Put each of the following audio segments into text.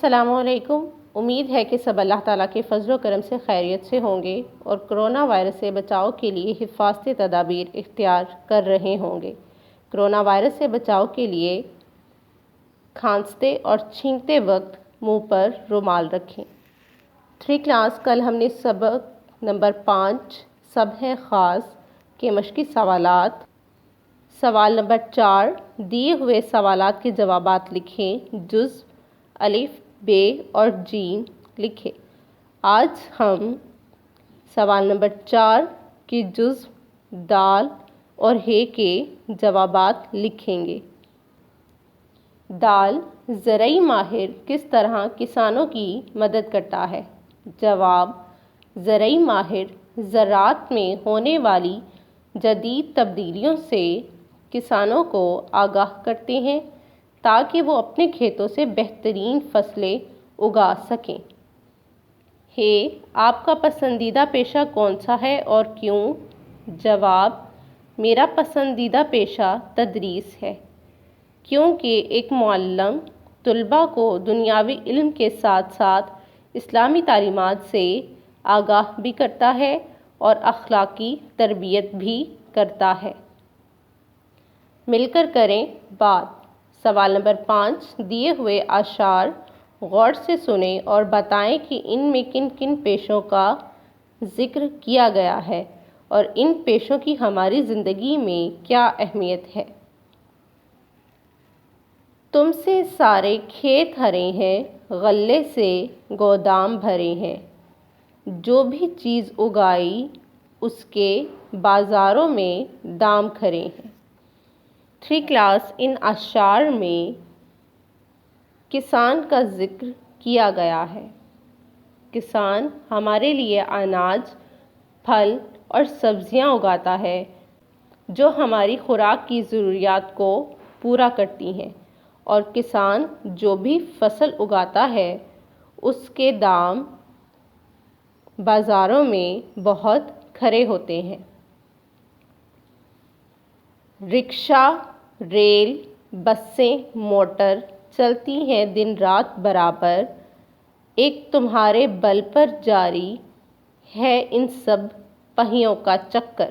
السلام علیکم۔ امید ہے کہ سب اللہ تعالیٰ کے فضل و کرم سے خیریت سے ہوں گے اور کرونا وائرس سے بچاؤ کے لیے حفاظتی تدابیر اختیار کر رہے ہوں گے۔ کرونا وائرس سے بچاؤ کے لیے کھانستے اور چھینکتے وقت منہ پر رومال رکھیں۔ 3 کلاس کل ہم نے سبق نمبر 5 سب ہے خاص کے مشقی سوالات، سوال نمبر 4 دیے ہوئے سوالات کے جوابات لکھیں، جزو الف، ب اور جیم لکھیں۔ آج ہم سوال نمبر 4 کی جزو دال اور ہے کے جوابات لکھیں گے۔ دال زرعی ماہر کس طرح کسانوں کی مدد کرتا ہے؟ جواب: زرعی ماہر زراعت میں ہونے والی جدید تبدیلیوں سے کسانوں کو آگاہ کرتے ہیں تاکہ وہ اپنے کھیتوں سے بہترین فصلیں اگا سکیں۔ ہے، آپ کا پسندیدہ پیشہ کون سا ہے اور کیوں؟ جواب: میرا پسندیدہ پیشہ تدریس ہے، کیونکہ ایک معلم طلباء کو دنیاوی علم کے ساتھ ساتھ اسلامی تعلیمات سے آگاہ بھی کرتا ہے اور اخلاقی تربیت بھی کرتا ہے۔ مل کر کریں بات۔ سوال نمبر 5 دیے ہوئے اشعار غور سے سنیں اور بتائیں کہ ان میں کن کن پیشوں کا ذکر کیا گیا ہے اور ان پیشوں کی ہماری زندگی میں کیا اہمیت ہے۔ تم سے سارے کھیت ہرے ہیں، غلے سے گودام بھرے ہیں، جو بھی چیز اگائی اس کے بازاروں میں دام کھرے ہیں۔ 3 کلاس ان اشعار میں کسان کا ذکر کیا گیا ہے۔ کسان ہمارے لیے اناج، پھل اور سبزیاں اگاتا ہے جو ہماری خوراک کی ضروریات کو پورا کرتی ہیں، اور کسان جو بھی فصل اگاتا ہے اس کے دام بازاروں میں بہت کھرے ہوتے ہیں۔ رکشا، ریل، بسیں، موٹر چلتی ہیں دن رات برابر، ایک تمہارے بل پر جاری ہے ان سب پہیوں کا چکر۔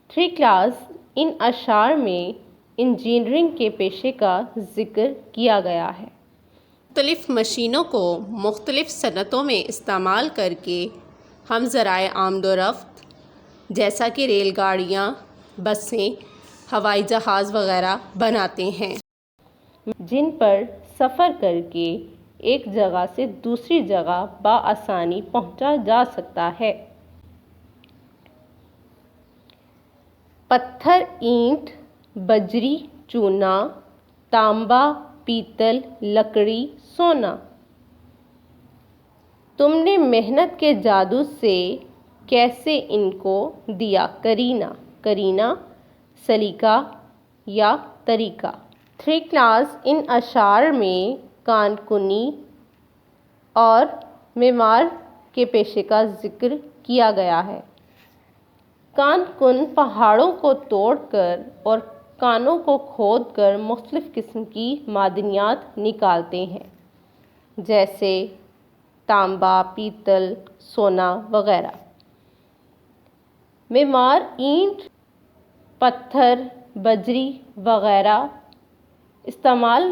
3 کلاس ان اشعار میں انجینئرنگ کے پیشے کا ذکر کیا گیا ہے۔ مختلف مشینوں کو مختلف صنعتوں میں استعمال کر کے ہم ذرائع آمد و رفت جیسا کہ ریل گاڑیاں، بسیں، ہوائی جہاز وغیرہ بناتے ہیں، جن پر سفر کر کے ایک جگہ سے دوسری جگہ بآسانی پہنچا جا سکتا ہے۔ پتھر، اینٹ، بجری، چونا، تانبا، پیتل، لکڑی، سونا، تم نے محنت کے جادو سے کیسے ان کو دیا کرینہ؟ کرینہ سلیقہ یا طریقہ۔ 3 کلاس ان اشعار میں کان کنی اور معمار کے پیشے کا ذکر کیا گیا ہے۔ کان کن پہاڑوں کو توڑ کر اور کانوں کو کھود کر مختلف قسم کی معدنیات نکالتے ہیں، جیسے تانبا، پیتل، سونا وغیرہ۔ معمار اینٹ، پتھر، بجری وغیرہ استعمال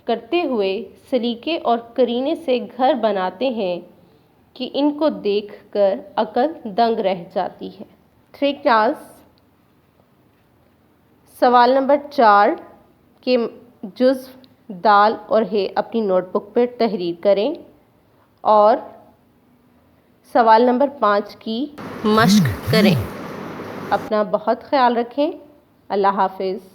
کرتے ہوئے سلیقے اور کرینے سے گھر بناتے ہیں کہ ان کو دیکھ کر عقل دنگ رہ جاتی ہے۔ 3 کلاس سوال نمبر 4 کے جزو دال اور ہے اپنی نوٹ بک پر تحریر کریں اور سوال نمبر 5 کی مشق کریں۔ اپنا بہت خیال رکھیں۔ اللہ حافظ۔